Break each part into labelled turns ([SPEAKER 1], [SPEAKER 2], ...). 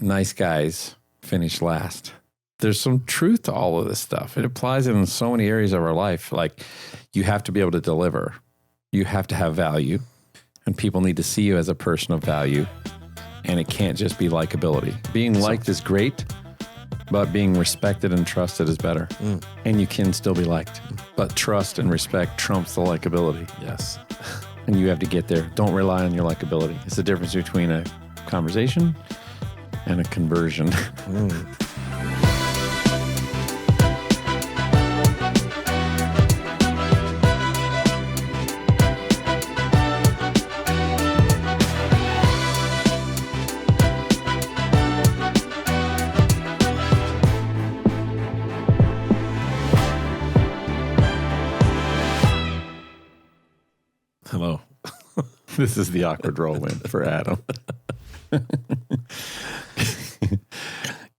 [SPEAKER 1] nice guys finish last. There's some truth to all of this stuff. It applies in so many areas of our life. Like, you have to be able to deliver. You have to have value, and people need to see you as a person of value. And it can't just be likability. Being liked is great, but being respected and trusted is better. And you can still be liked, but trust and respect trumps the likability.
[SPEAKER 2] Yes.
[SPEAKER 1] And you have to get there. Don't rely on your likability. It's the difference between a conversation and a conversion.
[SPEAKER 2] Hello.
[SPEAKER 1] This is the awkward roll in for Adam.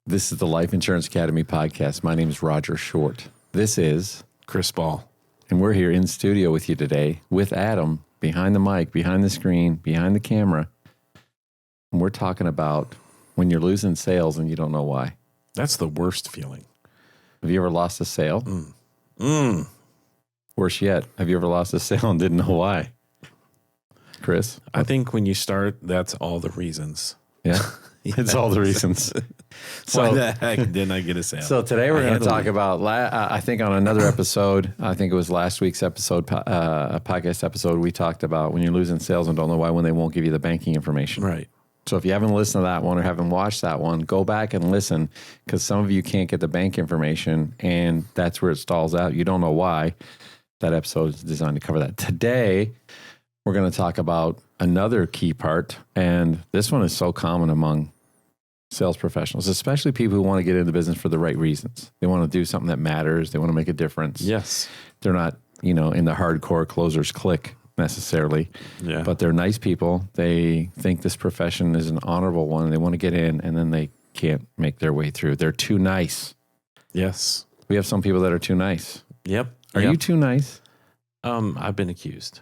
[SPEAKER 1] This is the Life Insurance Academy podcast. My name is Roger Short. This is
[SPEAKER 2] Chris Ball.
[SPEAKER 1] And we're here in studio with you today with Adam, behind the mic, behind the screen, behind the camera. And we're talking about when you're losing sales and you don't know why.
[SPEAKER 2] That's the worst feeling.
[SPEAKER 1] Have you ever lost a sale? Worse yet, have you ever lost a sale and didn't know why? Chris?
[SPEAKER 2] I think when you start, that's all the reasons.
[SPEAKER 1] Yeah, it's all the reasons.
[SPEAKER 2] So why the heck didn't I get a sale?
[SPEAKER 1] So today we're going to talk about, I think on another episode, I think it was last week's episode, podcast episode, we talked about when you're losing sales and don't know why, when they won't give you the banking information.
[SPEAKER 2] Right.
[SPEAKER 1] So if you haven't listened to that one or haven't watched that one, go back and listen, because some of you can't get the bank information and that's where it stalls out. You don't know why. That episode is designed to cover that. Today, we're going to talk about another key part, and this one is so common among sales professionals, especially people who want to get into business for the right reasons. They want to do something that matters. They want to make a difference.
[SPEAKER 2] Yes.
[SPEAKER 1] They're not, in the hardcore closers clique necessarily, but they're nice people. They think this profession is an honorable one, and they want to get in, and then they can't make their way through. They're too nice.
[SPEAKER 2] Yes.
[SPEAKER 1] We have some people that are too nice.
[SPEAKER 2] Yep.
[SPEAKER 1] Are you too nice?
[SPEAKER 2] I've been accused.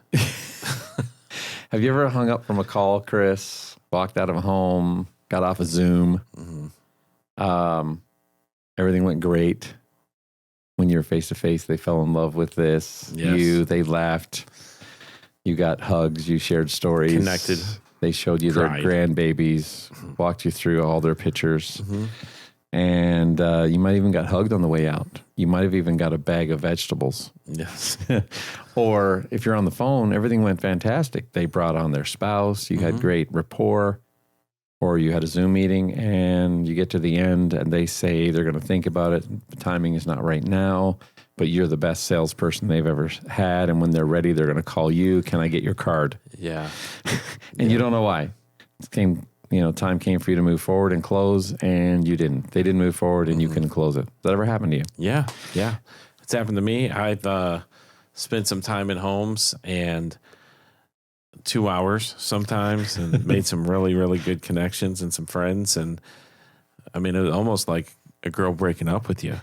[SPEAKER 1] Have you ever hung up from a call, Chris, walked out of a home, got off a Zoom? Everything went great. When you were face-to-face, they fell in love with this.
[SPEAKER 2] Yes.
[SPEAKER 1] They laughed. You got hugs. You shared stories.
[SPEAKER 2] Connected.
[SPEAKER 1] They showed you
[SPEAKER 2] Cried.
[SPEAKER 1] their grandbabies, walked you through all their pictures. And you might even got hugged on the way out. You might have even got a bag of vegetables.
[SPEAKER 2] Yes.
[SPEAKER 1] Or if you're on the phone, everything went fantastic. They brought on their spouse. You had great rapport. Or you had a Zoom meeting and you get to the end and they say they're going to think about it. The timing is not right now, but you're the best salesperson they've ever had. And when they're ready, they're going to call you. Can I get your card?
[SPEAKER 2] Yeah.
[SPEAKER 1] And you don't know why. Time came for you to move forward and close, and you didn't. They didn't move forward, and you couldn't close it. Does that ever happen to you?
[SPEAKER 2] Yeah. Yeah. It's happened to me. I've spent some time in homes and 2 hours sometimes and made some really, really good connections and some friends. And I mean, it was almost like a girl breaking up with you.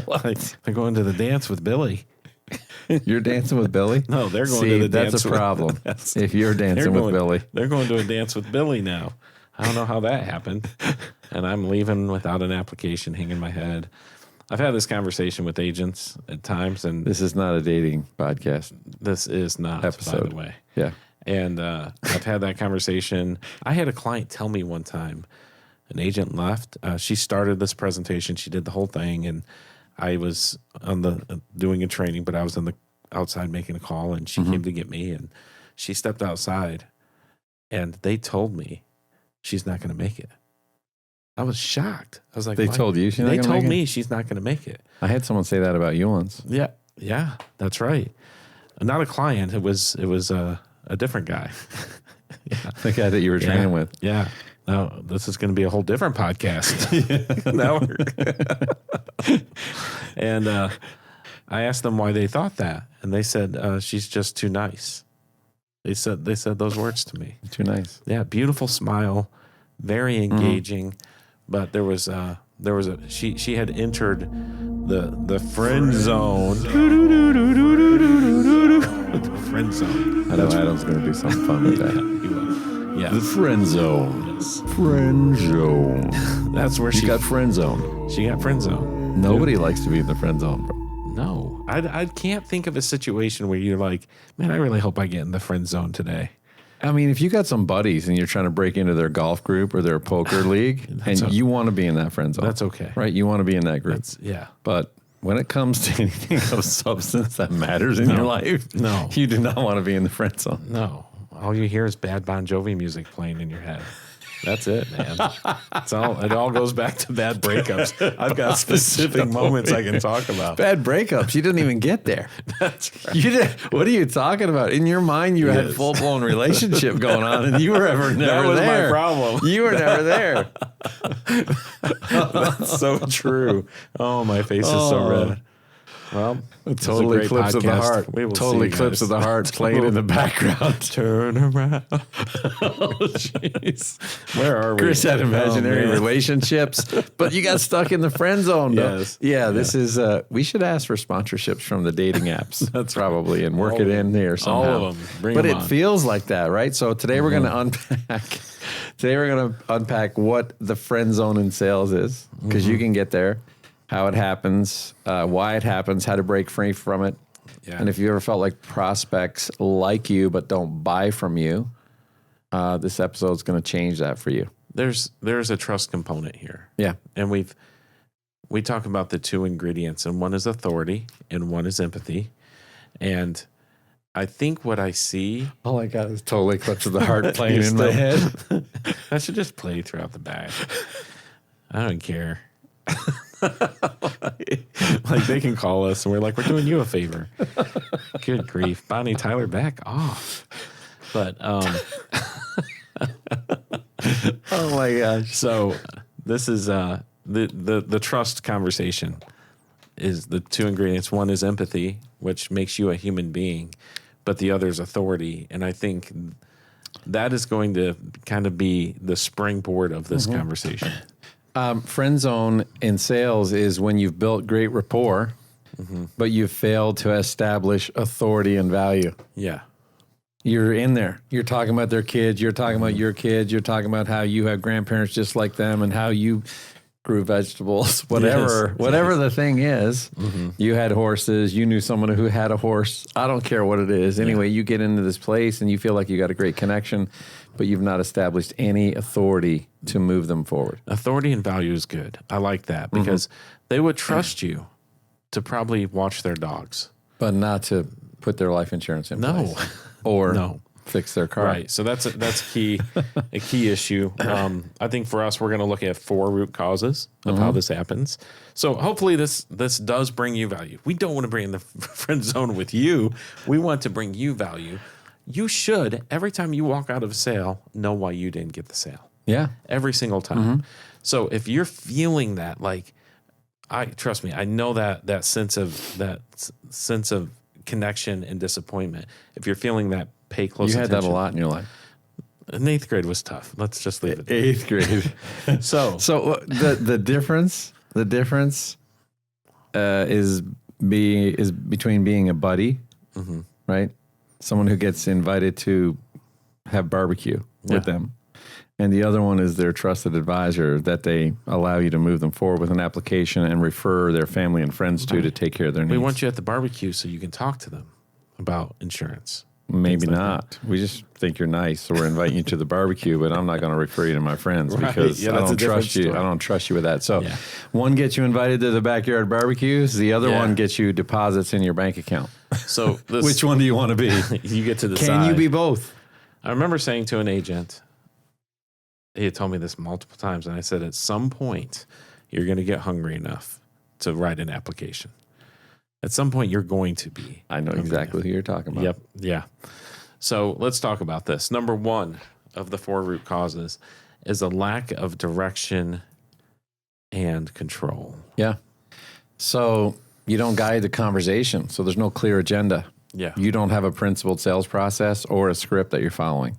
[SPEAKER 1] What?
[SPEAKER 2] They're going to the dance with Billy.
[SPEAKER 1] You're dancing with Billy?
[SPEAKER 2] No, they're going to the dance.
[SPEAKER 1] That's a problem. If you're dancing with Billy.
[SPEAKER 2] They're going to a dance with Billy now. I don't know how that happened. And I'm leaving without an application hanging my head. I've had this conversation with agents at times. And
[SPEAKER 1] this is not a dating podcast.
[SPEAKER 2] This is not,
[SPEAKER 1] episode.
[SPEAKER 2] by the way.
[SPEAKER 1] Yeah.
[SPEAKER 2] And I've had that conversation. I had a client tell me one time, an agent left. She started this presentation. She did the whole thing. And I was on the doing a training, but I was on the outside making a call, and she came to get me, and she stepped outside, and they told me she's not going to make it. I was shocked. I was like,
[SPEAKER 1] they told you she's not going to make it?
[SPEAKER 2] They told me she's not going to make it.
[SPEAKER 1] I had someone say that about you once.
[SPEAKER 2] Yeah, that's right. Not a client. It was a different guy.
[SPEAKER 1] The guy that you were training with.
[SPEAKER 2] Yeah. Now, this is going to be a whole different podcast. And I asked them why they thought that. And they said, she's just too nice. They said those words to me.
[SPEAKER 1] Too nice.
[SPEAKER 2] Yeah. Beautiful smile, very engaging. But she had entered the friend zone. The friend zone.
[SPEAKER 1] I know Adam's going to do something fun with that.
[SPEAKER 2] He will. Yeah.
[SPEAKER 1] The friend zone. Friend zone.
[SPEAKER 2] That's where
[SPEAKER 1] She got friend zone.
[SPEAKER 2] She got friend zone.
[SPEAKER 1] Nobody likes to be in the friend zone, bro.
[SPEAKER 2] No, I can't think of a situation where you're like, man, I really hope I get in the friend zone today.
[SPEAKER 1] I mean, if you got some buddies and you're trying to break into their golf group or their poker league, and you want to be in that friend zone,
[SPEAKER 2] that's okay,
[SPEAKER 1] right? You want to be in that group,
[SPEAKER 2] yeah.
[SPEAKER 1] But when it comes to anything of substance that matters in your life,
[SPEAKER 2] no,
[SPEAKER 1] you do not want to be in the friend zone.
[SPEAKER 2] No, all you hear is bad Bon Jovi music playing in your head. That's it, man. It all goes back to bad breakups. I've got specific moments I can talk about.
[SPEAKER 1] Bad breakups. You didn't even get there.
[SPEAKER 2] That's right.
[SPEAKER 1] You did. What are you talking about? In your mind, you had full blown relationship going on, and you were never
[SPEAKER 2] that was
[SPEAKER 1] there.
[SPEAKER 2] My problem.
[SPEAKER 1] You were never there.
[SPEAKER 2] That's so true. Oh, my face is so red. Well,
[SPEAKER 1] Total Eclipse of the Heart.
[SPEAKER 2] Total
[SPEAKER 1] Eclipse of the Heart playing in the background.
[SPEAKER 2] Turn around. Oh, jeez. Where are we?
[SPEAKER 1] Chris had imaginary relationships, but you got stuck in the friend zone.
[SPEAKER 2] Yes.
[SPEAKER 1] Yeah, this is, we should ask for sponsorships from the dating apps. That's probably, and work it in there somehow.
[SPEAKER 2] All of them. Bring
[SPEAKER 1] but
[SPEAKER 2] them
[SPEAKER 1] it
[SPEAKER 2] on.
[SPEAKER 1] feels like that, right? So today we're going to unpack. Today we're going to unpack what the friend zone in sales is, because you can get there. How it happens, why it happens, how to break free from it. Yeah. And if you ever felt like prospects like you but don't buy from you, this episode is going to change that for you.
[SPEAKER 2] There's a trust component here.
[SPEAKER 1] Yeah.
[SPEAKER 2] And we talk about the two ingredients, and one is authority and one is empathy. And I think what I see...
[SPEAKER 1] All I got is Total Eclipse of the Heart playing in my head.
[SPEAKER 2] I should just play throughout the back. I don't care. Like they can call us and we're like, we're doing you a favor. Good grief. Bonnie Tyler, back off. But
[SPEAKER 1] oh my gosh.
[SPEAKER 2] So this is the trust conversation is the two ingredients. One is empathy, which makes you a human being, but the other is authority. And I think that is going to kind of be the springboard of this conversation.
[SPEAKER 1] Friend zone in sales is when you've built great rapport, but you've failed to establish authority and value.
[SPEAKER 2] Yeah.
[SPEAKER 1] You're in there. You're talking about their kids. You're talking about your kids. You're talking about how you have grandparents just like them and how you grew vegetables, whatever the thing is. You had horses. You knew someone who had a horse. I don't care what it is. Anyway, you get into this place and you feel like you got a great connection, but you've not established any authority to move them forward.
[SPEAKER 2] Authority and value is good. I like that because they would trust you to probably watch their dogs.
[SPEAKER 1] But not to put their life insurance in place. Or fix their car.
[SPEAKER 2] Right. So that's key, a key issue. I think for us, we're going to look at 4 root causes of how this happens. So hopefully this does bring you value. We don't want to bring in the friend zone with you. We want to bring you value. You should, every time you walk out of a sale, know why you didn't get the sale.
[SPEAKER 1] Yeah.
[SPEAKER 2] Every single time. So if you're feeling that, like, trust me, I know that sense of connection and disappointment. If you're feling that, pay close attention.
[SPEAKER 1] You had that a lot in your life.
[SPEAKER 2] In 8th grade was tough. Let's just leave it there.
[SPEAKER 1] 8th grade. So the difference is between being a buddy, right? Someone who gets invited to have barbecue with them. And the other one is their trusted advisor that they allow you to move them forward with an application and refer their family and friends to take care of their needs.
[SPEAKER 2] We want you at the barbecue so you can talk to them about insurance.
[SPEAKER 1] Maybe not. We just think you're nice, so we're inviting you to the barbecue, but I'm not going to refer you to my friends because I don't trust you. I don't trust you with that. So one gets you invited to the backyard barbecues. The other one gets you deposits in your bank account.
[SPEAKER 2] So
[SPEAKER 1] which one do you want to be?
[SPEAKER 2] You get to decide.
[SPEAKER 1] Can you be both?
[SPEAKER 2] I remember saying to an agent, he had told me this multiple times, and I said, at some point, you're going to get hungry enough to write an application. At some point, you're going to be.
[SPEAKER 1] I know exactly who you're talking about.
[SPEAKER 2] Yep. Yeah. So let's talk about this. Number 1 of the 4 root causes is a lack of direction and control.
[SPEAKER 1] Yeah. So you don't guide the conversation. So there's no clear agenda.
[SPEAKER 2] Yeah.
[SPEAKER 1] You don't have a principled sales process or a script that you're following.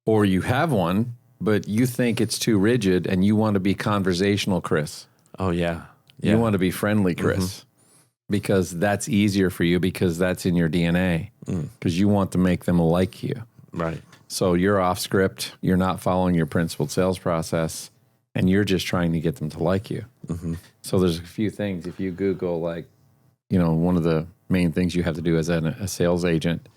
[SPEAKER 1] Or you have one, but you think it's too rigid and you want to be conversational, Chris.
[SPEAKER 2] Oh, yeah.
[SPEAKER 1] You want to be friendly, Chris. Because that's easier for you because that's in your DNA. Because you want to make them like you.
[SPEAKER 2] Right.
[SPEAKER 1] So you're off script. You're not following your principled sales process, and you're just trying to get them to like you.
[SPEAKER 2] Mm-hmm.
[SPEAKER 1] So there's a few things. If you Google, like, you know, one of the main things you have to do as a sales agent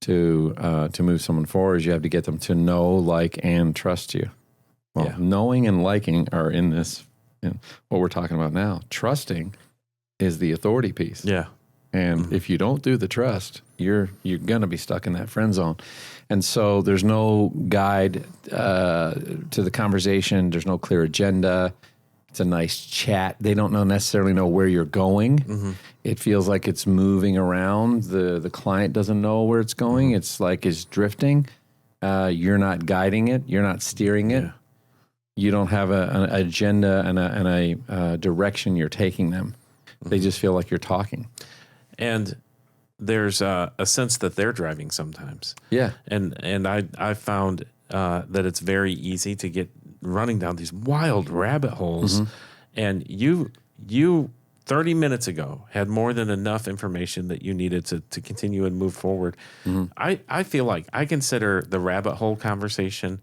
[SPEAKER 1] to move someone forward is you have to get them to know, like, and trust you. Well, knowing and liking are in what we're talking about now. Trusting is the authority piece.
[SPEAKER 2] Yeah.
[SPEAKER 1] And if you don't do the trust, you're going to be stuck in that friend zone. And so there's no guide to the conversation. There's no clear agenda. It's a nice chat. They don't necessarily know where you're going. Mm-hmm. It feels like it's moving around. The client doesn't know where it's going. Mm-hmm. It's like it's drifting. You're not guiding it. You're not steering it. Yeah. You don't have an agenda and a direction you're taking them. Mm-hmm. They just feel like you're talking.
[SPEAKER 2] And there's a sense that they're driving sometimes.
[SPEAKER 1] Yeah.
[SPEAKER 2] And I found that it's very easy to get running down these wild rabbit holes. Mm-hmm. And you 30 minutes ago had more than enough information that you needed to continue and move forward. Mm-hmm. I feel like I consider the rabbit hole conversation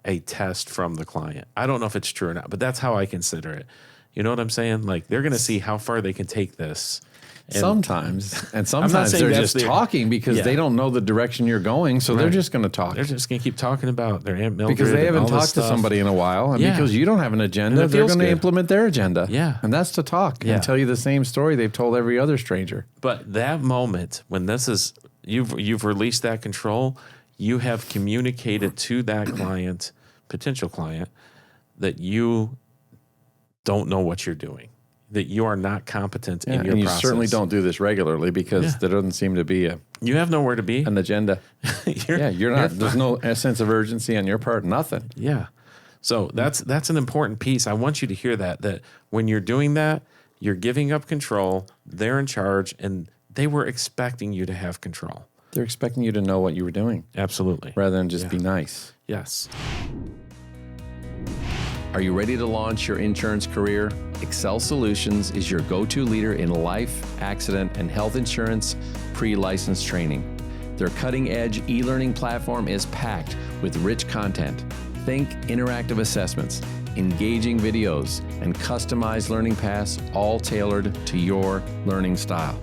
[SPEAKER 2] a test from the client. I don't know if it's true or not, but that's how I consider it. You know what I'm saying? Like, they're going to see how far they can take this.
[SPEAKER 1] And sometimes they're just talking because they don't know the direction you're going, so they're just going to talk.
[SPEAKER 2] They're just going to keep talking about their Aunt Mildred
[SPEAKER 1] because they haven't talked to somebody in a while, and because you don't have an agenda, they're going to implement their agenda.
[SPEAKER 2] Yeah,
[SPEAKER 1] and that's to talk and tell you the same story they've told every other stranger.
[SPEAKER 2] But that moment when this is you've released that control, you have communicated to that client, potential client, that you don't know what you're doing. That you are not competent in your process. And you
[SPEAKER 1] certainly don't do this regularly because there doesn't seem to be
[SPEAKER 2] you have nowhere to be.
[SPEAKER 1] An agenda. You're not. There's no sense of urgency on your part. Nothing.
[SPEAKER 2] Yeah. So that's an important piece. I want you to hear that when you're doing that, you're giving up control. They're in charge, and they were expecting you to have control.
[SPEAKER 1] They're expecting you to know what you were doing.
[SPEAKER 2] Absolutely.
[SPEAKER 1] Rather than just be nice.
[SPEAKER 2] Yes.
[SPEAKER 1] Are you ready to launch your insurance career? Excel Solutions is your go-to leader in life, accident, and health insurance pre-license training. Their cutting-edge e-learning platform is packed with rich content. Think interactive assessments, engaging videos, and customized learning paths, all tailored to your learning style.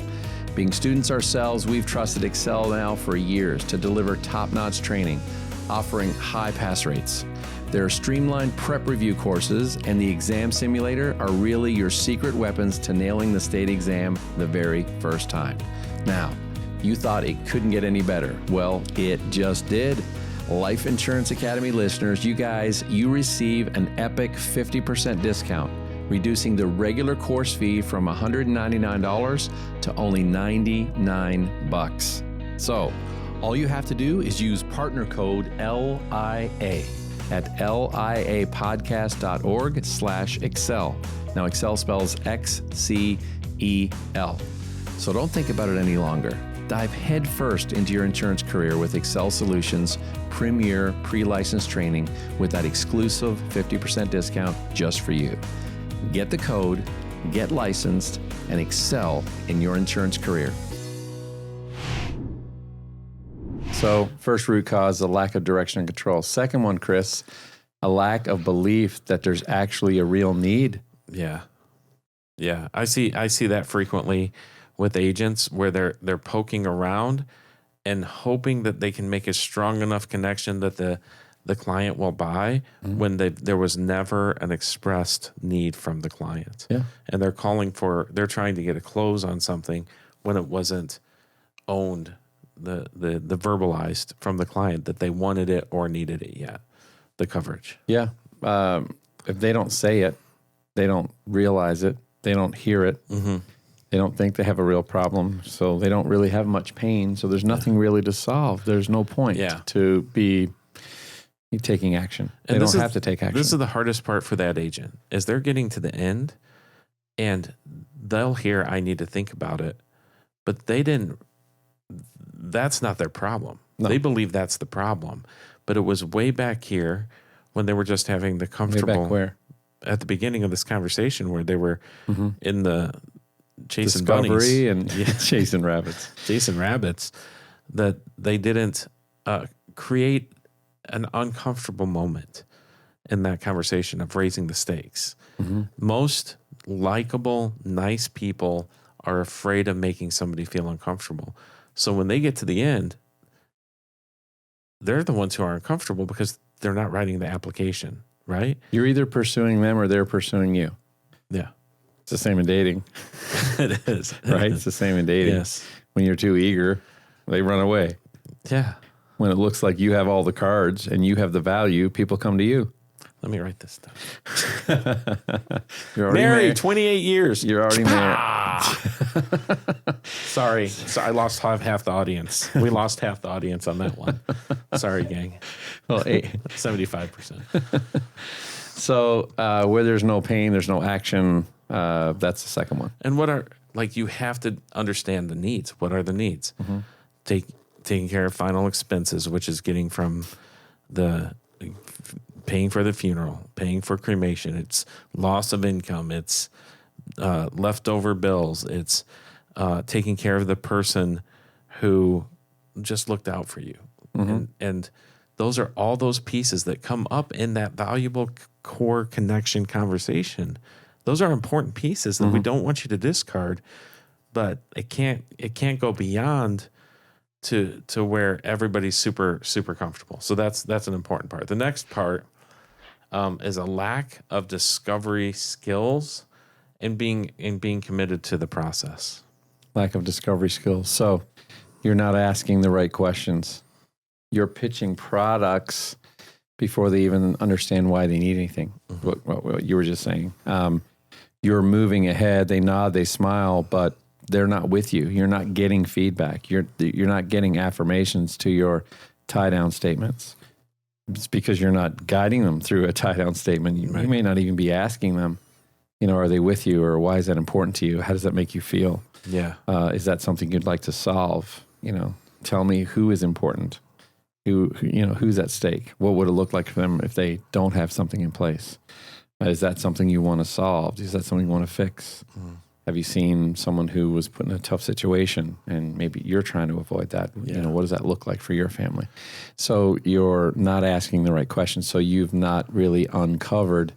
[SPEAKER 1] Being students ourselves, we've trusted Excel now for years to deliver top-notch training, offering high pass rates. Their streamlined prep review courses and the exam simulator are really your secret weapons to nailing the state exam the very first time. Now, you thought it couldn't get any better. Well, it just did. Life Insurance Academy listeners, you receive an epic 50% discount, reducing the regular course fee from $199 to only $99. So, all you have to do is use partner code LIA at liapodcast.org/Excel. Now, Excel spells XCEL. So don't think about it any longer. Dive headfirst into your insurance career with Excel Solutions Premier Pre-License Training with that exclusive 50% discount just for you. Get the code, get licensed, and excel in your insurance career. So first root cause, a lack of direction and control. Second one, Chris, a lack of belief that there's actually a real need.
[SPEAKER 2] Yeah. Yeah. I see that frequently with agents where they're poking around and hoping that they can make a strong enough connection that the client will buy when there was never an expressed need from the client.
[SPEAKER 1] Yeah.
[SPEAKER 2] And they're trying to get a close on something when it wasn't owned. The verbalized from the client that they wanted it or needed it yet, the coverage.
[SPEAKER 1] Yeah. If they don't say it, they don't realize it, they don't hear it, they don't think they have a real problem, so they don't really have much pain, so there's nothing really to solve. There's no point to be taking action. They don't have to take action.
[SPEAKER 2] This is the hardest part for that agent, is they're getting to the end, and they'll hear, I need to think about it, but that's not their problem. No. They believe that's the problem. But it was way back here when they were just having the comfortable...
[SPEAKER 1] Way back where?
[SPEAKER 2] At the beginning of this conversation where they were in the chasing
[SPEAKER 1] Discovery
[SPEAKER 2] bunnies.
[SPEAKER 1] And chasing rabbits.
[SPEAKER 2] Chasing rabbits. That they didn't create an uncomfortable moment in that conversation of raising the stakes. Most likable, nice people are afraid of making somebody feel uncomfortable. So when they get to the end, they're the ones who are uncomfortable because they're not writing the application, right?
[SPEAKER 1] You're either pursuing them or they're pursuing you.
[SPEAKER 2] Yeah.
[SPEAKER 1] It's the same in dating.
[SPEAKER 2] It is.
[SPEAKER 1] Right? It's the same in dating.
[SPEAKER 2] Yes.
[SPEAKER 1] When you're too eager, they run away.
[SPEAKER 2] Yeah.
[SPEAKER 1] When it looks like you have all the cards and you have the value, people come to you.
[SPEAKER 2] Let me write this down.
[SPEAKER 1] You're already
[SPEAKER 2] Married 28 years.
[SPEAKER 1] You're already married.
[SPEAKER 2] Sorry. So I lost half the audience. We lost half the audience on that one. Sorry, gang.
[SPEAKER 1] Well,
[SPEAKER 2] 75%.
[SPEAKER 1] So where there's no pain, there's no action. That's the second one.
[SPEAKER 2] And you have to understand the needs. What are the needs? Taking care of final expenses, which is getting from the paying for the funeral, paying for cremation. It's loss of income. It's leftover bills. It's taking care of the person who just looked out for you. And those are all those pieces that come up in that valuable core connection conversation. Those are important pieces that we don't want you to discard, but it can't go beyond to where everybody's super, super comfortable. So that's an important part. The next part is a lack of discovery skills and being committed to the process.
[SPEAKER 1] Lack of discovery skills. So you're not asking the right questions. You're pitching products before they even understand why they need anything. What you were just saying. You're moving ahead. They nod, they smile, but they're not with you. You're not getting feedback. You're not getting affirmations to your tie-down statements. It's because you're not guiding them through a tie-down statement. You may not even be asking them, are they with you, or why is that important to you? How does that make you feel?
[SPEAKER 2] Yeah.
[SPEAKER 1] Is that something you'd like to solve? Tell me who is important. Who's at stake? What would it look like for them if they don't have something in place? Is that something you want to solve? Is that something you want to fix? Have you seen someone who was put in a tough situation and maybe you're trying to avoid that?
[SPEAKER 2] Yeah.
[SPEAKER 1] What does that look like for your family? So you're not asking the right questions. So you've not really uncovered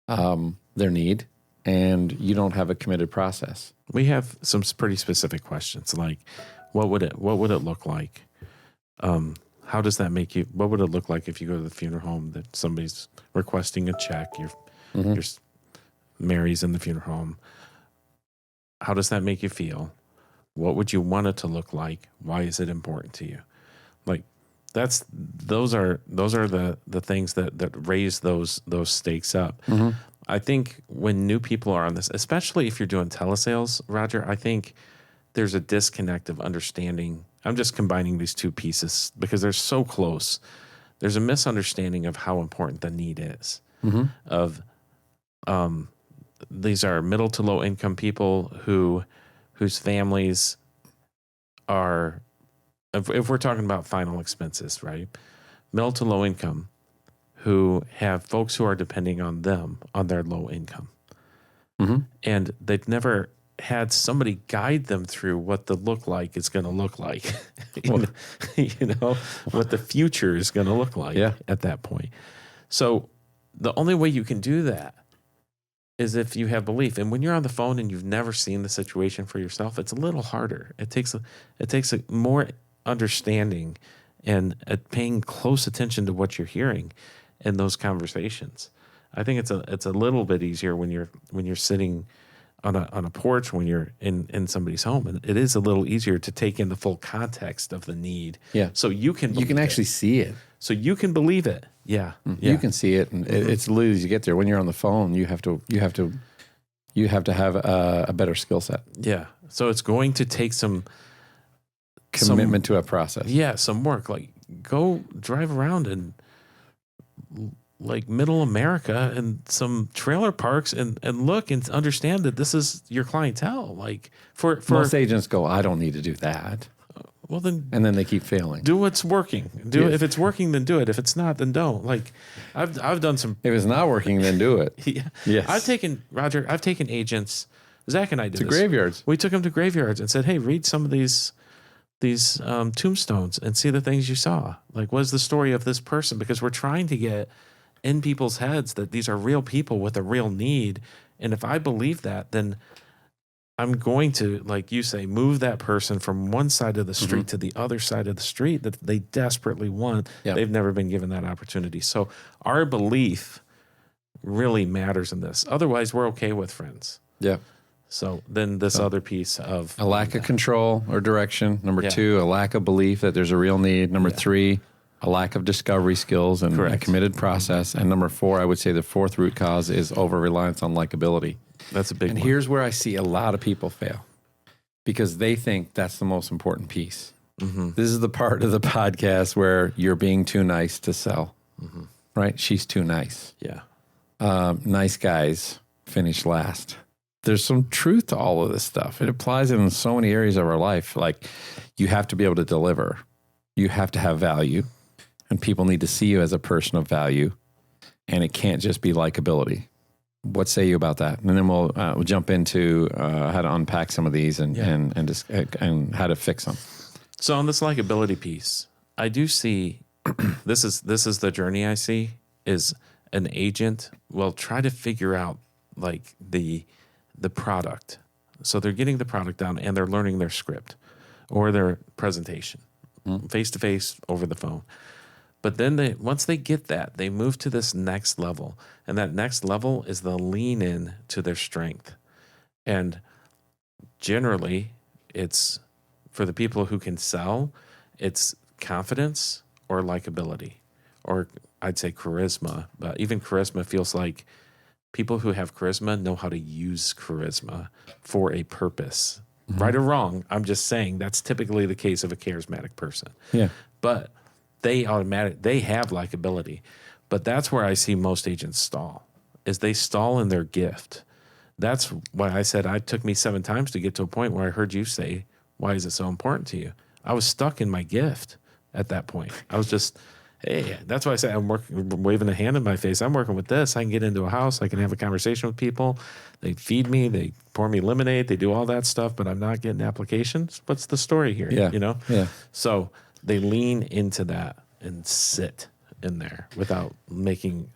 [SPEAKER 1] their need, and you don't have a committed process.
[SPEAKER 2] We have some pretty specific questions, like what would it look like? How does that make you? What would it look like if you go to the funeral home that somebody's requesting a check? Your Mary's in the funeral home. How does that make you feel? What would you want it to look like? Why is it important to you? Like those are the things that raise those stakes up. I think when new people are on this, especially if you're doing telesales, Roger, I think there's a disconnect of understanding. I'm just combining these two pieces because they're so close. There's a misunderstanding of how important the need is. These are middle to low income people whose families are, if we're talking about final expenses, right? Middle to low income who have folks who are depending on them on their low income. And they've never had somebody guide them through what the look like is going to look like, what the future is going to look like at that point. So the only way you can do that is if you have belief. And when you're on the phone and you've never seen the situation for yourself, it's a little harder. It takes a more understanding and paying close attention to what you're hearing in those conversations. I think it's a little bit easier when you're sitting on a porch, when you're in somebody's home, and it is a little easier to take in the full context of the need. Yeah. So you can
[SPEAKER 1] actually see it.
[SPEAKER 2] So you can believe it. Yeah.
[SPEAKER 1] You can see it, and it's literally as you get there. When you're on the phone, you have to have a better skill set.
[SPEAKER 2] Yeah. So it's going to take some
[SPEAKER 1] commitment to a process.
[SPEAKER 2] Yeah, some work. Like go drive around and like middle America and some trailer parks and look and understand that this is your clientele. Like for
[SPEAKER 1] most agents go, I don't need to do that.
[SPEAKER 2] Well then,
[SPEAKER 1] and then they keep failing.
[SPEAKER 2] Do what's working. Do it. If it's working, then do it. If it's not, then don't. Like I've done some.
[SPEAKER 1] If it's not working, then do it.
[SPEAKER 2] Yeah.
[SPEAKER 1] Yes.
[SPEAKER 2] I've taken agents. Zach and I did
[SPEAKER 1] to graveyards.
[SPEAKER 2] We took them to graveyards and said, "Hey, read some of these tombstones and see the things you saw. Like, what's the story of this person? Because we're trying to get in people's heads that these are real people with a real need. And if I believe that, then I'm going to, like you say, move that person from one side of the street to the other side of the street that they desperately want.
[SPEAKER 1] Yep.
[SPEAKER 2] They've never been given that opportunity. So our belief really matters in this. Otherwise, we're okay with friends.
[SPEAKER 1] Yeah.
[SPEAKER 2] So then this other piece of
[SPEAKER 1] a lack of control or direction. Number 2, a lack of belief that there's a real need. Number 3, a lack of discovery skills and a committed process. And number 4, I would say the fourth root cause is over-reliance on likability.
[SPEAKER 2] That's a big one.
[SPEAKER 1] And here's where I see a lot of people fail because they think that's the most important piece. This is the part of the podcast where you're being too nice to sell, right? She's too nice.
[SPEAKER 2] Yeah.
[SPEAKER 1] Nice guys finish last. There's some truth to all of this stuff. It applies in so many areas of our life. Like, you have to be able to deliver. You have to have value, and people need to see you as a person of value, and it can't just be likability. What say you about that? And then we'll jump into how to unpack some of these and how to fix them.
[SPEAKER 2] So on this likability piece, I do see this is the journey I see is an agent will try to figure out like the product. So they're getting the product down and they're learning their script or their presentation face to face over the phone. But then once they get that, they move to this next level. And that next level is the lean in to their strength. And generally, it's for the people who can sell, it's confidence or likability, or I'd say charisma. But even charisma feels like people who have charisma know how to use charisma for a purpose. Right or wrong, I'm just saying that's typically the case of a charismatic person.
[SPEAKER 1] Yeah.
[SPEAKER 2] But they have likability. But that's where I see most agents stall, is they stall in their gift. That's why I said it took me 7 times to get to a point where I heard you say, why is it so important to you? I was stuck in my gift at that point. I was just, hey, that's why I say I'm waving a hand in my face. I'm working with this. I can get into a house. I can have a conversation with people. They feed me. They pour me lemonade. They do all that stuff, but I'm not getting applications. What's the story here?
[SPEAKER 1] Yeah.
[SPEAKER 2] You know?
[SPEAKER 1] Yeah.
[SPEAKER 2] So they lean into that and sit in there without making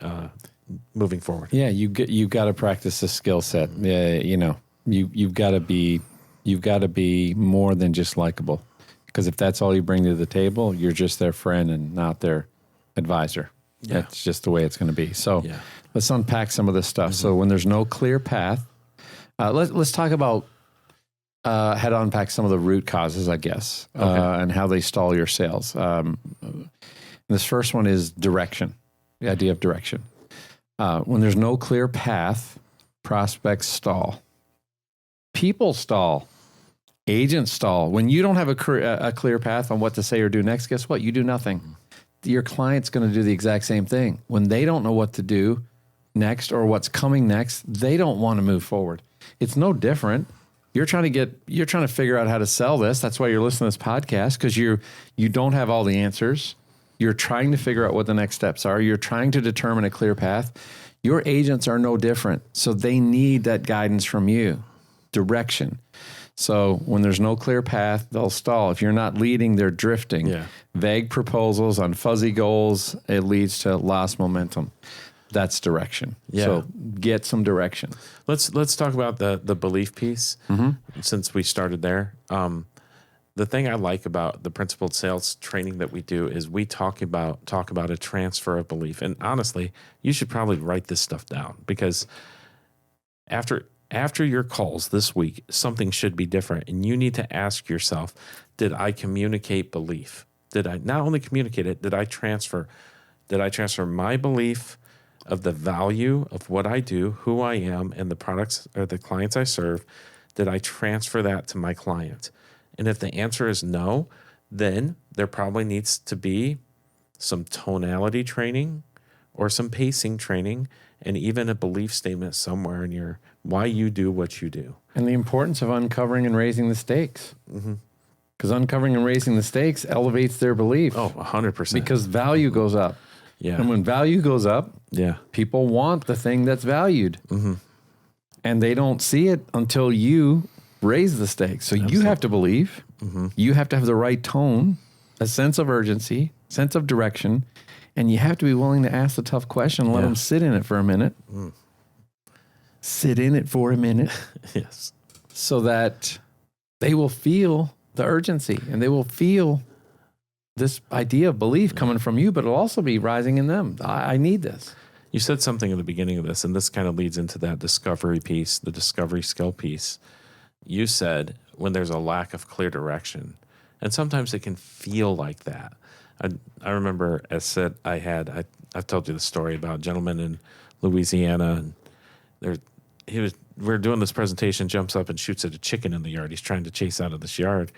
[SPEAKER 2] moving forward.
[SPEAKER 1] Yeah, you've got to practice the skill set. Yeah, you know, you've got to be more than just likable, because if that's all you bring to the table, you're just their friend and not their advisor. Yeah. That's just the way it's going to be. So let's unpack some of this stuff. So when there's no clear path, let's talk about how to unpack some of the root causes, I guess, and how they stall your sales. This first one is direction, the idea of direction. When there's no clear path, prospects stall. People stall. Agents stall. When you don't have a clear path on what to say or do next, guess what? You do nothing. Your client's going to do the exact same thing. When they don't know what to do next or what's coming next, they don't want to move forward. It's no different. You're trying to figure out how to sell this. That's why you're listening to this podcast, because you don't have all the answers. You're trying to figure out what the next steps are. You're trying to determine a clear path. Your agents are no different. So they need that guidance from you, direction. So when there's no clear path, they'll stall. If you're not leading, they're drifting. Yeah. Vague proposals on fuzzy goals, it leads to lost momentum. That's direction. Yeah. So get some direction.
[SPEAKER 2] Let's talk about the belief piece, since we started there. The thing I like about the principled sales training that we do is we talk about a transfer of belief. And honestly, you should probably write this stuff down, because after your calls this week, something should be different. And you need to ask yourself, did I communicate belief? Did I not only communicate it, did I transfer my belief of the value of what I do, who I am, and the products or the clients I serve? Did I transfer that to my client? And if the answer is no, then there probably needs to be some tonality training or some pacing training, and even a belief statement somewhere in your why you do what you do.
[SPEAKER 1] And the importance of uncovering and raising the stakes. Because uncovering and raising the stakes elevates their belief.
[SPEAKER 2] Oh, 100%.
[SPEAKER 1] Because value goes up.
[SPEAKER 2] Yeah.
[SPEAKER 1] And when value goes up, people want the thing that's valued. And they don't see it until you raise the stakes. So you have to believe, You have to have the right tone, a sense of urgency, sense of direction, and you have to be willing to ask the tough question and let them sit in it for a minute. Sit in it for a minute.
[SPEAKER 2] Yes.
[SPEAKER 1] So that they will feel the urgency and they will feel this idea of belief coming from you, but it'll also be rising in them. I need this.
[SPEAKER 2] You said something at the beginning of this, and this kind of leads into that discovery piece, the discovery skill piece. You said when there's a lack of clear direction, and sometimes it can feel like that. I remember, as said, I've told you the story about a gentleman in Louisiana, and we're doing this presentation, jumps up and shoots at a chicken in the yard. He's trying to chase out of this yard,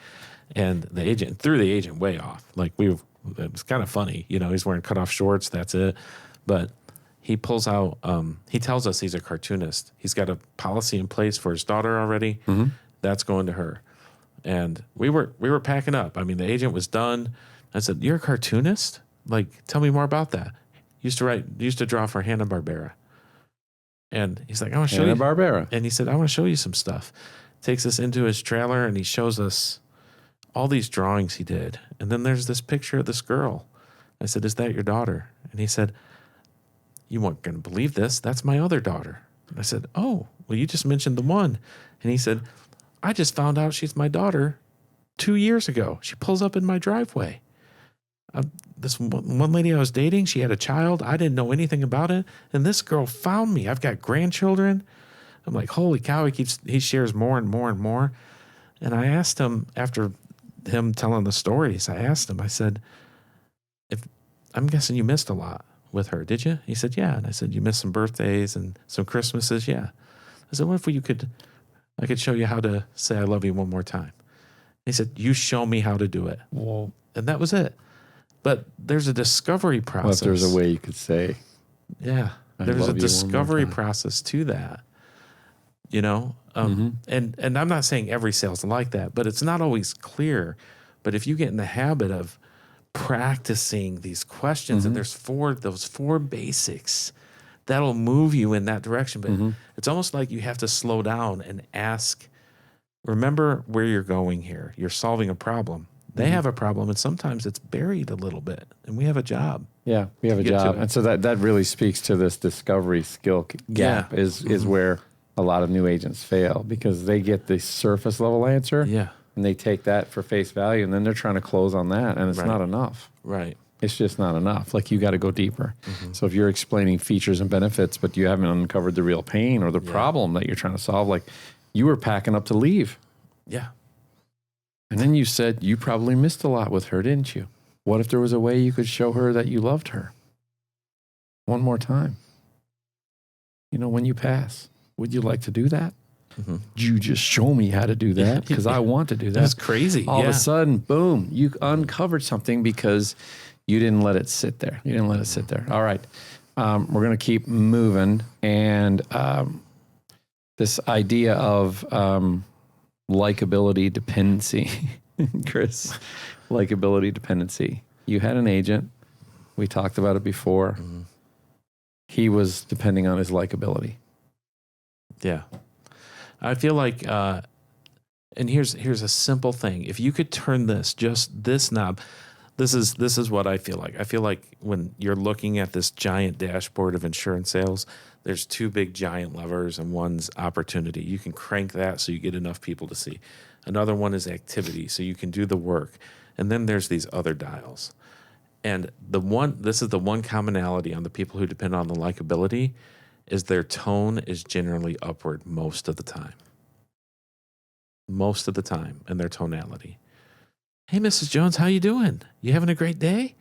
[SPEAKER 2] and the agent threw the agent way off. Like it was kind of funny, he's wearing cutoff shorts. That's it. But he pulls out, he tells us he's a cartoonist. He's got a policy in place for his daughter already. That's going to her. And we were packing up. I mean, the agent was done. I said, "You're a cartoonist? Like, tell me more about that." Used to draw for Hanna-Barbera. And he's like, "I want to show you."
[SPEAKER 1] Hanna-Barbera.
[SPEAKER 2] And he said, "I want to show you some stuff." Takes us into his trailer and he shows us all these drawings he did. And then there's this picture of this girl. I said, "Is that your daughter?" And he said, "You weren't going to believe this. That's my other daughter." And I said, "Oh, well, you just mentioned the one." And he said, "I just found out she's my daughter 2 years ago. She pulls up in my driveway. This one lady I was dating, she had a child. I didn't know anything about it. And this girl found me. I've got grandchildren." I'm like, holy cow, he shares more and more and more. And I asked him, after him telling the stories, I said, "I'm guessing you missed a lot with her, did you?" He said, "Yeah." And I said, "You missed some birthdays and some Christmases?" "Yeah." I said, "What if I could show you how to say I love you one more time?" He said, "You show me how to do it."
[SPEAKER 1] Whoa.
[SPEAKER 2] And that was it. But there's a discovery process.
[SPEAKER 1] Well, if there's a way you could say,
[SPEAKER 2] yeah, there's a discovery process to that, and I'm not saying every sale's like that, but it's not always clear. But if you get in the habit of practicing these questions, and there's those four basics, that'll move you in that direction. But it's almost like you have to slow down and ask, remember where you're going here. You're solving a problem. They have a problem, and sometimes it's buried a little bit, and we have a job.
[SPEAKER 1] Yeah, we have a job. And so that really speaks to this discovery skill gap is where a lot of new agents fail, because they get the surface level answer and they take that for face value, and then they're trying to close on that, and it's not enough.
[SPEAKER 2] Right.
[SPEAKER 1] It's just not enough. Like, you got to go deeper. So if you're explaining features and benefits, but you haven't uncovered the real pain or the problem that you're trying to solve, like, you were packing up to leave.
[SPEAKER 2] Yeah.
[SPEAKER 1] And then you said you probably missed a lot with her, didn't you? What if there was a way you could show her that you loved her one more time? When you pass, would you like to do that? You just show me how to do that, because I want to do that.
[SPEAKER 2] That's crazy.
[SPEAKER 1] All of a sudden, boom, you uncovered something because you didn't let it sit there. You didn't let it sit there. All right. We're going to keep moving. And this idea of likability dependency, Chris, likability dependency. You had an agent. We talked about it before. He was depending on his likability.
[SPEAKER 2] Yeah. I feel like, and here's a simple thing. If you could turn this knob, this is what I feel like. I feel like when you're looking at this giant dashboard of insurance sales, there's two big giant levers, and one's opportunity. You can crank that so you get enough people to see. Another one is activity, so you can do the work. And then there's these other dials. And this is the one commonality on the people who depend on the likability, is their tone is generally upward most of the time. Most of the time, in their tonality. "Hey, Mrs. Jones, how you doing? You having a great day?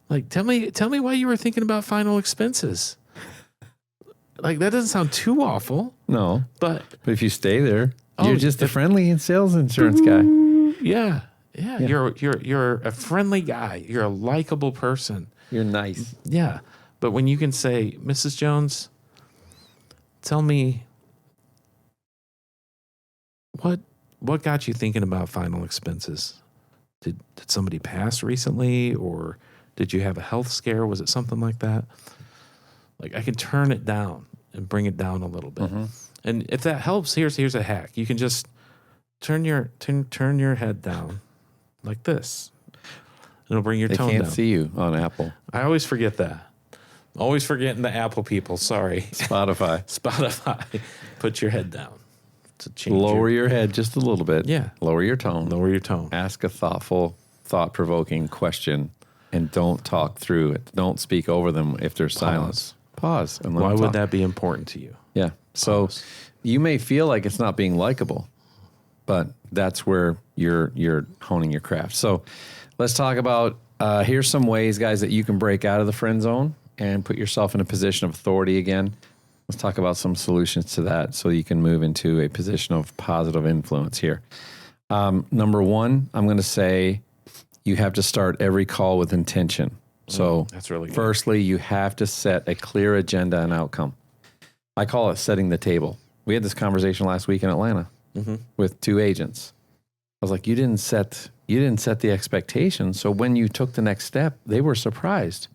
[SPEAKER 2] Like, tell me why you were thinking about final expenses." Like, that doesn't sound too awful.
[SPEAKER 1] No.
[SPEAKER 2] But
[SPEAKER 1] if you stay there, you're just a friendly and sales insurance guy.
[SPEAKER 2] Yeah. You're a friendly guy. You're a likable person.
[SPEAKER 1] You're nice.
[SPEAKER 2] Yeah. But when you can say, "Mrs. Jones, tell me what got you thinking about final expenses? Did somebody pass recently, or did you have a health scare? Was it something like that?" Like, I can turn it down and bring it down a little bit. And if that helps, here's a hack. You can just turn your head down like this. It'll bring your
[SPEAKER 1] They
[SPEAKER 2] tone
[SPEAKER 1] can't
[SPEAKER 2] down.
[SPEAKER 1] see you on Apple.
[SPEAKER 2] I always forget that. Always forgetting the Apple people. Sorry.
[SPEAKER 1] Spotify.
[SPEAKER 2] Put your head down. To change
[SPEAKER 1] Lower your head just a little bit.
[SPEAKER 2] Yeah.
[SPEAKER 1] Lower your tone.
[SPEAKER 2] Lower your tone.
[SPEAKER 1] Ask a thoughtful, thought-provoking question, and don't talk through it. Don't speak over them if there's silence. Pause. And let
[SPEAKER 2] Why
[SPEAKER 1] them
[SPEAKER 2] would
[SPEAKER 1] talk.
[SPEAKER 2] that be important to you?
[SPEAKER 1] Yeah. So you may feel like it's not being likable, but that's where you're honing your craft. So let's talk about here's some ways, guys, that you can break out of the friend zone and put yourself in a position of authority again. Let's talk about some solutions to that so you can move into a position of positive influence here. Number one, I'm going to say you have to start every call with intention. So
[SPEAKER 2] that's really good.
[SPEAKER 1] Firstly, you have to set a clear agenda and outcome. I call it setting the table. We had this conversation last week in Atlanta with 2 agents. I was like, you didn't set the expectation. So when you took the next step, they were surprised.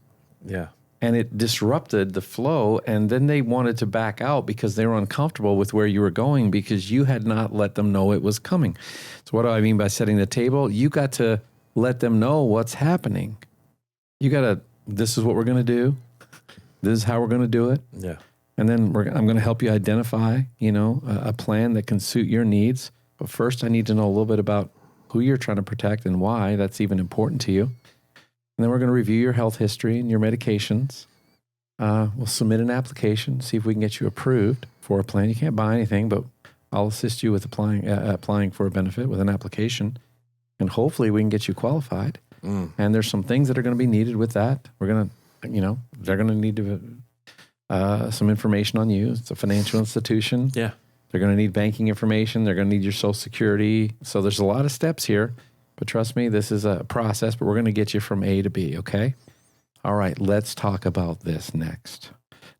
[SPEAKER 2] Yeah.
[SPEAKER 1] And it disrupted the flow. And then they wanted to back out because they were uncomfortable with where you were going because you had not let them know it was coming. So what do I mean by setting the table? You got to let them know what's happening. This is what we're going to do. This is how we're going to do it.
[SPEAKER 2] Yeah.
[SPEAKER 1] And then I'm going to help you identify, a plan that can suit your needs. But first, I need to know a little bit about who you're trying to protect and why that's even important to you. And then we're going to review your health history and your medications. We'll submit an application, see if we can get you approved for a plan. You can't buy anything, but I'll assist you with applying for a benefit with an application. And hopefully we can get you qualified. And there's some things that are going to be needed with that. We're going to, they're going to need to some information on you. It's a financial institution.
[SPEAKER 2] Yeah.
[SPEAKER 1] They're going to need banking information. They're going to need your Social Security. So there's a lot of steps here. But trust me, this is a process, but we're going to get you from A to B, okay? All right, let's talk about this next.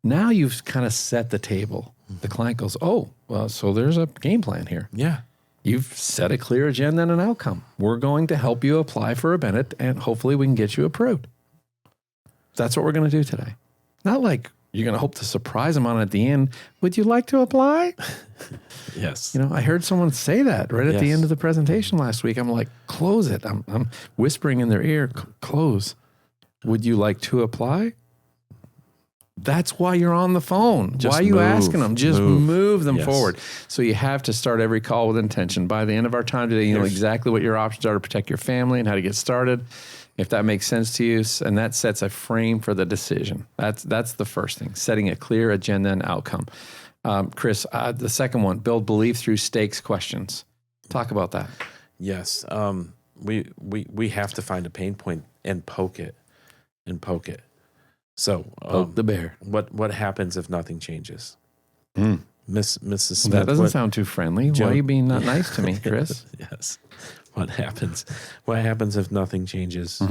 [SPEAKER 1] Now you've kind of set the table. The client goes, oh, well, so there's a game plan here.
[SPEAKER 2] Yeah.
[SPEAKER 1] You've set a clear agenda and an outcome. We're going to help you apply for a benefit, and hopefully we can get you approved. That's what we're going to do today. Not like you're going to hope to surprise them on it at the end. Would you like to apply?
[SPEAKER 2] Yes.
[SPEAKER 1] I heard someone say that right at the end of the presentation last week. I'm like, close it. I'm whispering in their ear, close. Would you like to apply? That's why you're on the phone. Why are you asking them? Just move them forward. So you have to start every call with intention. By the end of our time today, you know exactly what your options are to protect your family and how to get started, if that makes sense to you. And that sets a frame for the decision. That's the first thing, setting a clear agenda and outcome. Chris, the second one, build belief through stakes questions. Talk about that.
[SPEAKER 2] Yes. We have to find a pain point and poke it. So
[SPEAKER 1] Poke the bear.
[SPEAKER 2] What happens if nothing changes? Mrs. Smith.
[SPEAKER 1] That doesn't sound too friendly. Why are you being not nice to me, Chris?
[SPEAKER 2] Yes. What happens? What happens if nothing changes?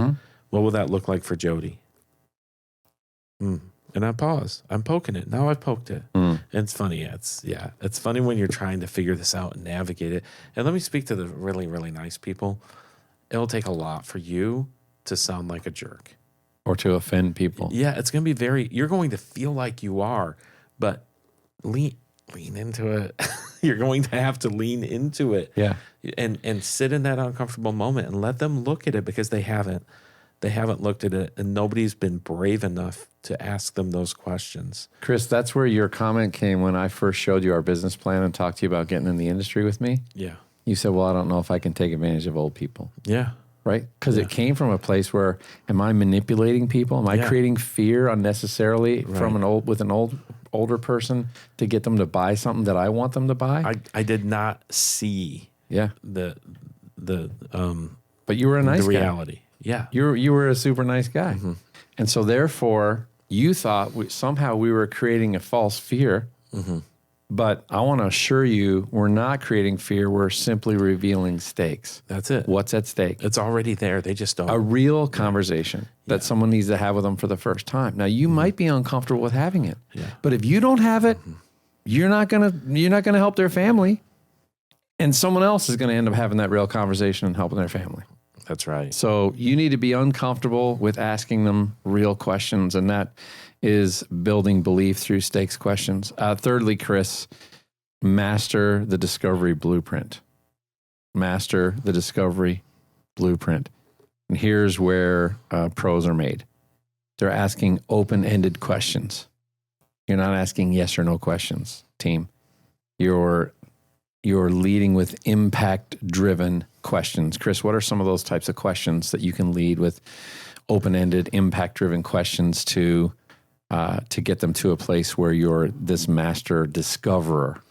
[SPEAKER 2] What will that look like for Jody? And I pause. I'm poking it. Now I've poked it. And it's funny. It's funny when you're trying to figure this out and navigate it. And let me speak to the really, really nice people. It'll take a lot for you to sound like a jerk.
[SPEAKER 1] Or to offend people.
[SPEAKER 2] Yeah, it's going to be you're going to feel like you are, but lean into it. You're going to have to lean into it.
[SPEAKER 1] Yeah.
[SPEAKER 2] And sit in that uncomfortable moment and let them look at it because they haven't looked at it and nobody's been brave enough to ask them those questions.
[SPEAKER 1] Chris, that's where your comment came when I first showed you our business plan and talked to you about getting in the industry with me.
[SPEAKER 2] Yeah.
[SPEAKER 1] You said, well, I don't know if I can take advantage of old people.
[SPEAKER 2] Yeah.
[SPEAKER 1] Right? Because it came from a place where, am I manipulating people? Am I creating fear unnecessarily from an older person to get them to buy something that I want them to buy?
[SPEAKER 2] I did not see the
[SPEAKER 1] but you were a nice
[SPEAKER 2] the reality.
[SPEAKER 1] Guy.
[SPEAKER 2] Yeah.
[SPEAKER 1] You were a super nice guy. And so therefore you thought somehow we were creating a false fear. But I want to assure you, we're not creating fear. We're simply revealing stakes.
[SPEAKER 2] That's it.
[SPEAKER 1] What's at stake?
[SPEAKER 2] It's already there. They just don't.
[SPEAKER 1] A real conversation that someone needs to have with them for the first time. Now, you might be uncomfortable with having it, but if you don't have it, you're not gonna help their family, and someone else is going to end up having that real conversation and helping their family.
[SPEAKER 2] That's right.
[SPEAKER 1] So you need to be uncomfortable with asking them real questions, and that is building belief through stakes questions. Thirdly, Chris, master the discovery blueprint. master the discovery blueprint. And here's where pros are made. They're asking open-ended questions. You're not asking yes or no questions, team. You're leading with impact-driven questions. Chris, what are some of those types of questions that you can lead with open-ended, impact-driven questions to get them to a place where you're this master discoverer?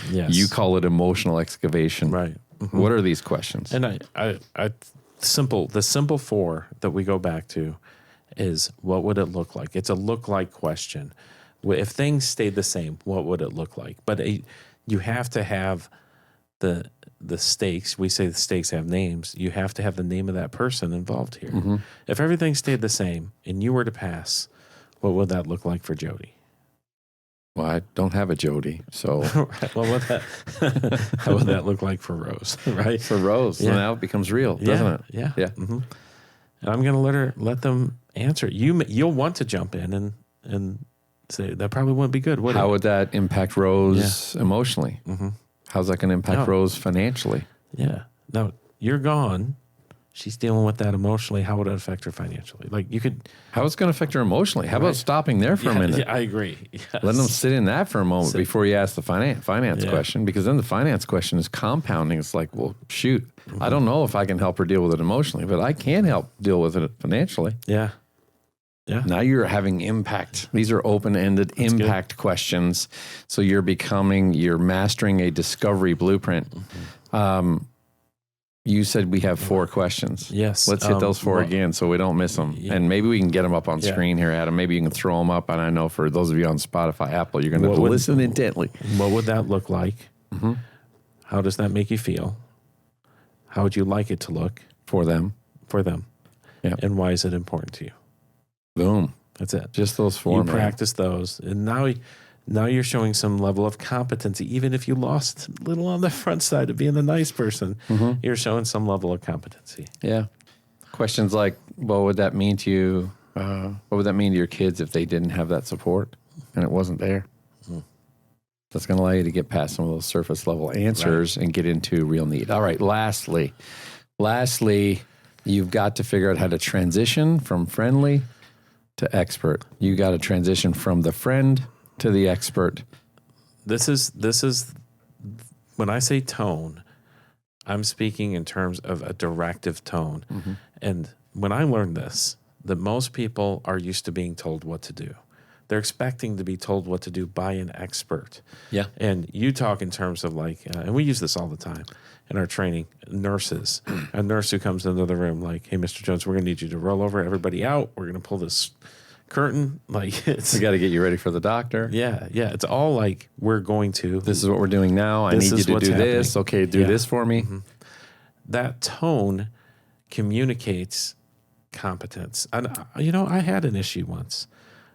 [SPEAKER 2] Yes.
[SPEAKER 1] You call it emotional excavation.
[SPEAKER 2] Right. Mm-hmm.
[SPEAKER 1] What are these questions?
[SPEAKER 2] And the simple four that we go back to is, what would it look like? It's a look-like question. If things stayed the same, what would it look like? But you have to have the stakes. We say the stakes have names. You have to have the name of that person involved here. Mm-hmm. If everything stayed the same and you were to pass, what would that look like for Jody?
[SPEAKER 1] Well, I don't have a Jody, so
[SPEAKER 2] well, how would that look like for Rose? Right?
[SPEAKER 1] For Rose, so now it becomes real, doesn't it?
[SPEAKER 2] Yeah. Mm-hmm. And I'm going to let them answer. You'll want to jump in and say that probably wouldn't be good.
[SPEAKER 1] How would that impact Rose emotionally?
[SPEAKER 2] Mm-hmm.
[SPEAKER 1] How's that going to impact Rose financially?
[SPEAKER 2] Yeah. No, you're gone. She's dealing with that emotionally. How would it affect her financially?
[SPEAKER 1] How it's going to affect her emotionally? How about stopping there for a minute?
[SPEAKER 2] Yeah, I agree. Yes.
[SPEAKER 1] Letting them sit in that for a moment before you ask the finance question, because then the finance question is compounding. It's like, well, shoot, I don't know if I can help her deal with it emotionally, but I can help deal with it financially.
[SPEAKER 2] Yeah. Yeah.
[SPEAKER 1] Now you're having impact. These are open-ended impact questions. So you're mastering a discovery blueprint. Mm-hmm. You said we have 4 questions.
[SPEAKER 2] Yes.
[SPEAKER 1] Let's hit those 4 again so we don't miss them. Yeah. And maybe we can get them up on screen here, Adam. Maybe you can throw them up. And I know for those of you on Spotify, Apple, you're going to have to listen intently.
[SPEAKER 2] What would that look like? Mm-hmm. How does that make you feel? How would you like it to look?
[SPEAKER 1] For them.
[SPEAKER 2] Yeah. And why is it important to you?
[SPEAKER 1] Boom.
[SPEAKER 2] That's it.
[SPEAKER 1] Just those 4.
[SPEAKER 2] You practice those. And now you're showing some level of competency. Even if you lost a little on the front side of being the nice person, you're showing some level of competency.
[SPEAKER 1] Yeah. Questions like, what would that mean to you? What would that mean to your kids if they didn't have that support and it wasn't there? That's going to allow you to get past some of those surface level answers and get into real need. All right. Lastly, you've got to figure out how to transition from friendly to expert. You got to transition from the friend to the expert.
[SPEAKER 2] This is when I say tone, I'm speaking in terms of a directive tone. Mm-hmm. And when I learned this, that most people are used to being told what to do. They're expecting to be told what to do by an expert. Yeah. And you talk in terms of and we use this all the time in our training, nurses. A nurse who comes into the room like, hey, Mr. Jones, we're going to need you to roll over everybody out. We're going to pull this curtain. We
[SPEAKER 1] got to get you ready for the doctor.
[SPEAKER 2] Yeah. It's all we're going to.
[SPEAKER 1] This is what we're doing now. I need you to do this. Okay, do this for me.
[SPEAKER 2] Mm-hmm. That tone communicates competence. And, I had an issue once.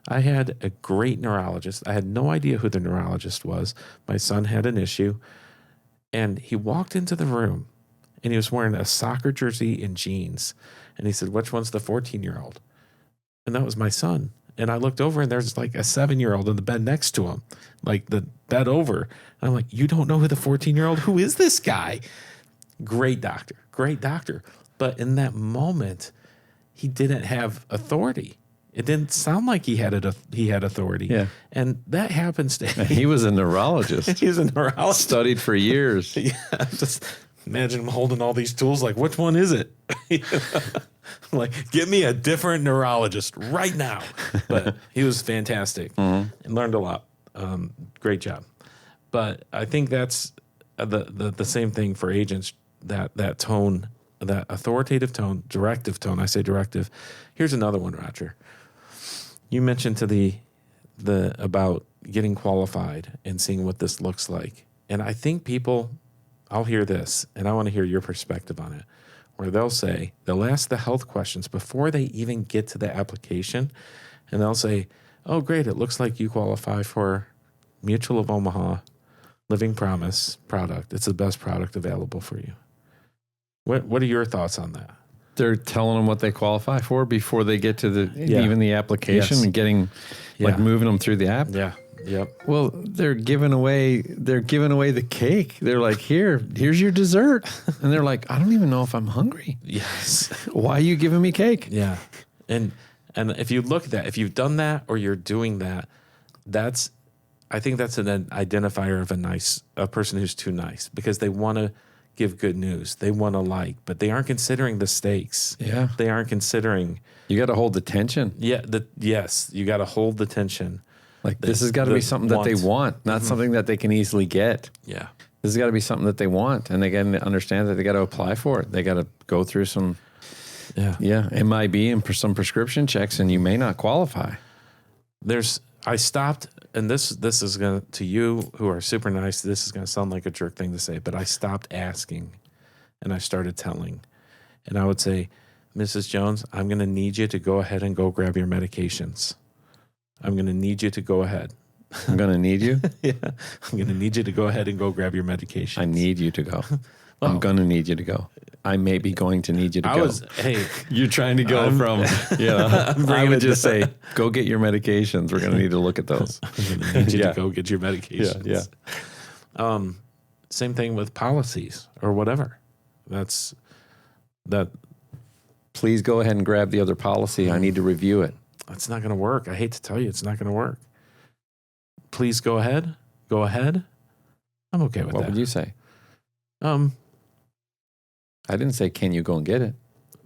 [SPEAKER 2] I had a great neurologist. I had no idea who the neurologist was. My son had an issue. And he walked into the room, and he was wearing a soccer jersey and jeans. And he said, which one's the 14-year-old? And that was my son. And I looked over, and there's a 7-year-old in the bed next to him, the bed over. And I'm like, you don't know who the 14-year-old? Who is this guy? Great doctor. But in that moment, he didn't have authority. It didn't sound like he had authority. Yeah. And that happens to him.
[SPEAKER 1] He was a neurologist.
[SPEAKER 2] He was a neurologist.
[SPEAKER 1] Studied for years.
[SPEAKER 2] Yeah. Just imagine him holding all these tools which one is it? Give me a different neurologist right now. But he was fantastic and learned a lot. Great job. But I think that's the same thing for agents, that tone, that authoritative tone, directive tone. I say directive. Here's another one, Roger. You mentioned to the about getting qualified and seeing what this looks like. And I think people, I'll hear this, and I want to hear your perspective on it, where they'll ask the health questions before they even get to the application, and they'll say, oh, great, it looks like you qualify for Mutual of Omaha Living Promise product. It's the best product available for you. What are your thoughts on that?
[SPEAKER 1] They're telling them what they qualify for before they get to even the application and getting moving them through the app.
[SPEAKER 2] Yeah. Yep.
[SPEAKER 1] Well, they're giving away the cake. They're like, here's your dessert. And they're like, I don't even know if I'm hungry.
[SPEAKER 2] Yes.
[SPEAKER 1] Why are you giving me cake?
[SPEAKER 2] Yeah. And if you look at that, if you've done that or you're doing that, I think that's an identifier of a person who's too nice, because they want to give good news. They want to but they aren't considering the stakes.
[SPEAKER 1] Yeah.
[SPEAKER 2] They aren't considering.
[SPEAKER 1] You got to hold the tension.
[SPEAKER 2] Yeah. Yes. You got to hold the tension.
[SPEAKER 1] Like this has got to be something that they want, not something that they can easily get.
[SPEAKER 2] Yeah.
[SPEAKER 1] This has got to be something that they want. And they got to understand that they got to apply for it. They got to go through some, MIB and some prescription checks, and you may not qualify.
[SPEAKER 2] I stopped, and this is going to you who are super nice, this is going to sound like a jerk thing to say, but I stopped asking and I started telling. And I would say, Mrs. Jones, I'm going to need you to go ahead and go grab your medications. I'm going to need you to go ahead.
[SPEAKER 1] I'm going to need you?
[SPEAKER 2] Yeah. I'm going to need you to go ahead and go grab your medications.
[SPEAKER 1] I need you to go. I'm going to need you to go. I may be going to need you to go. You're trying to go I would just say, go get your medications. We're going to need to look at those.
[SPEAKER 2] I'm going to need you to go get your medications. Yeah. Same thing with policies or whatever.
[SPEAKER 1] Please go ahead and grab the other policy. I need to review it.
[SPEAKER 2] It's not going to work. I hate to tell you, it's not going to work. Please go ahead. Go ahead. I'm okay with that.
[SPEAKER 1] What would you say?
[SPEAKER 2] I
[SPEAKER 1] didn't say, can you go and get it?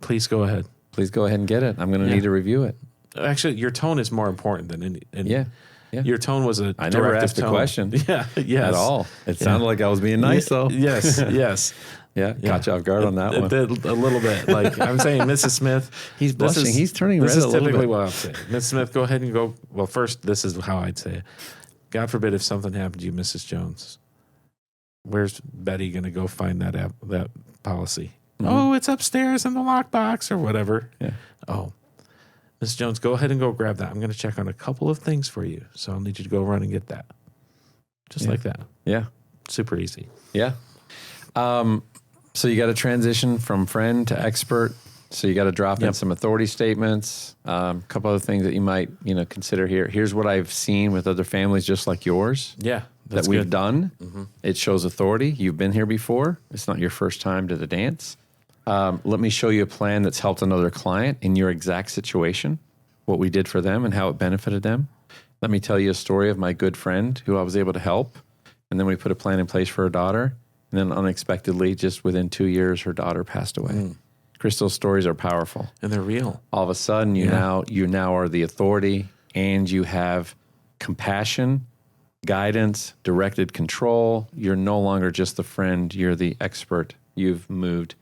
[SPEAKER 2] Please go ahead.
[SPEAKER 1] Please go ahead and get it. I'm going to need to review it.
[SPEAKER 2] Actually, your tone is more important than any.
[SPEAKER 1] Yeah.
[SPEAKER 2] Your tone was a
[SPEAKER 1] I never asked
[SPEAKER 2] tone.
[SPEAKER 1] a question.
[SPEAKER 2] Yeah. Yes.
[SPEAKER 1] At all. It sounded like I was being nice, though.
[SPEAKER 2] Yes. Yes.
[SPEAKER 1] Yeah. Caught you off guard on that one.
[SPEAKER 2] A little bit. Like I'm saying, Mrs. Smith.
[SPEAKER 1] He's blushing. He's turning red a little bit.
[SPEAKER 2] This is typically what I'm saying. Mrs. Smith, go ahead and go. Well, first, this is how I'd say it. God forbid if something happened to you, Mrs. Jones. Where's Betty going to go find that policy? Mm-hmm. Oh, it's upstairs in the lockbox or whatever.
[SPEAKER 1] Yeah.
[SPEAKER 2] Oh, Mrs. Jones, go ahead and go grab that. I'm going to check on a couple of things for you. So I'll need you to go run and get that. Just like that.
[SPEAKER 1] Yeah.
[SPEAKER 2] Super easy.
[SPEAKER 1] Yeah. So you got to transition from friend to expert. So you got to drop in some authority statements. A couple other things that you might, consider here. Here's what I've seen with other families just like yours.
[SPEAKER 2] Yeah.
[SPEAKER 1] That we've done. Mm-hmm. It shows authority. You've been here before. It's not your first time to the dance. Let me show you a plan that's helped another client in your exact situation, what we did for them and how it benefited them. Let me tell you a story of my good friend who I was able to help. And then we put a plan in place for her daughter. And then unexpectedly, just within 2 years, her daughter passed away. Crystal's stories are powerful.
[SPEAKER 2] And they're real.
[SPEAKER 1] All of a sudden, you now are the authority, and you have compassion, guidance, directed control. You're no longer just the friend. You're the expert. You've moved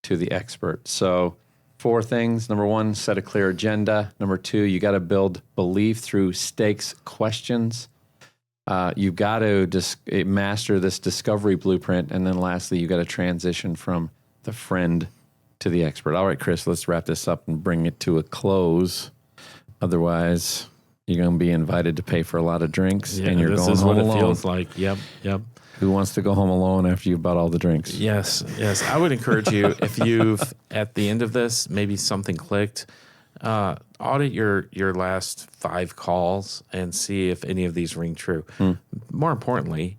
[SPEAKER 1] to the expert. So 4 things. Number 1, set a clear agenda. Number 2, you got to build belief through stakes questions. You've got to master this discovery blueprint. And then lastly, you got to transition from the friend to the expert. All right, Chris, let's wrap this up and bring it to a close. Otherwise, you're going to be invited to pay for a lot of drinks, and you're going home alone. This is what it feels
[SPEAKER 2] like. Yep.
[SPEAKER 1] Who wants to go home alone after you've bought all the drinks?
[SPEAKER 2] Yes. I would encourage you, if you've, at the end of this, maybe something clicked, audit your last 5 calls and see if any of these ring true. More importantly,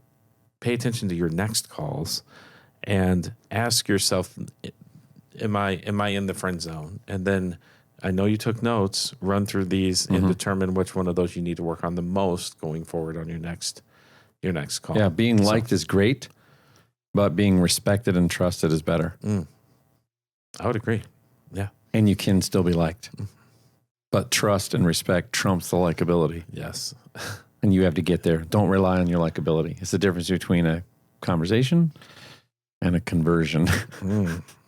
[SPEAKER 2] pay attention to your next calls and ask yourself, am I in the friend zone? And then I know you took notes, run through these and determine which one of those you need to work on the most going forward on your next call.
[SPEAKER 1] Yeah, being liked is great, but being respected and trusted is better.
[SPEAKER 2] I would agree. Yeah.
[SPEAKER 1] And you can still be liked. But trust and respect trumps the likability.
[SPEAKER 2] Yes.
[SPEAKER 1] And you have to get there. Don't rely on your likability. It's the difference between a conversation and a conversion.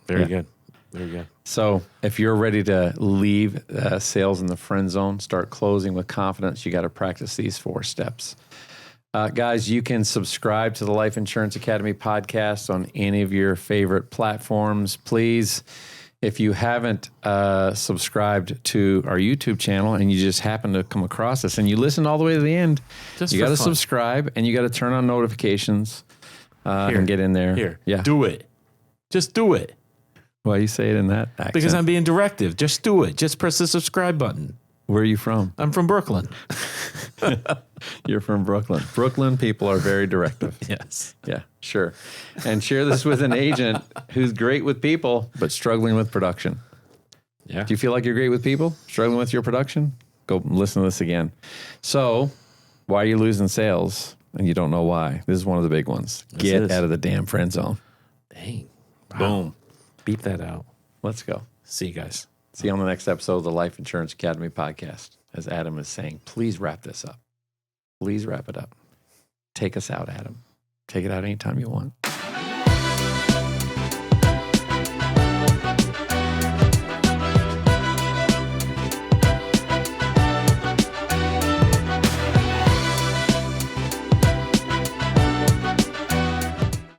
[SPEAKER 2] Very good. Very good.
[SPEAKER 1] So if you're ready to leave sales in the friend zone, start closing with confidence, you got to practice these 4 steps. Guys, you can subscribe to the Life Insurance Academy podcast on any of your favorite platforms. Please, if you haven't subscribed to our YouTube channel and you just happen to come across us and you listen all the way to the end, you got to subscribe and you got to turn on notifications and get in there.
[SPEAKER 2] Here, do it. Just do it.
[SPEAKER 1] Why you say it in that accent?
[SPEAKER 2] Because I'm being directive. Just do it. Just press the subscribe button.
[SPEAKER 1] Where are you from?
[SPEAKER 2] I'm from Brooklyn.
[SPEAKER 1] You're from Brooklyn. Brooklyn people are very directive.
[SPEAKER 2] Yes.
[SPEAKER 1] Yeah, sure. And share this with an agent who's great with people, but struggling with production.
[SPEAKER 2] Yeah.
[SPEAKER 1] Do you feel like you're great with people, struggling with your production? Go listen to this again. So, why are you losing sales and you don't know why? This is one of the big ones. Get out of the damn friend zone.
[SPEAKER 2] Dang. Wow.
[SPEAKER 1] Boom.
[SPEAKER 2] Beep that out.
[SPEAKER 1] Let's go.
[SPEAKER 2] See you guys.
[SPEAKER 1] See you on the next episode of the Life Insurance Academy podcast. As Adam is saying, please wrap this up. Please wrap it up. Take us out, Adam. Take it out anytime you want.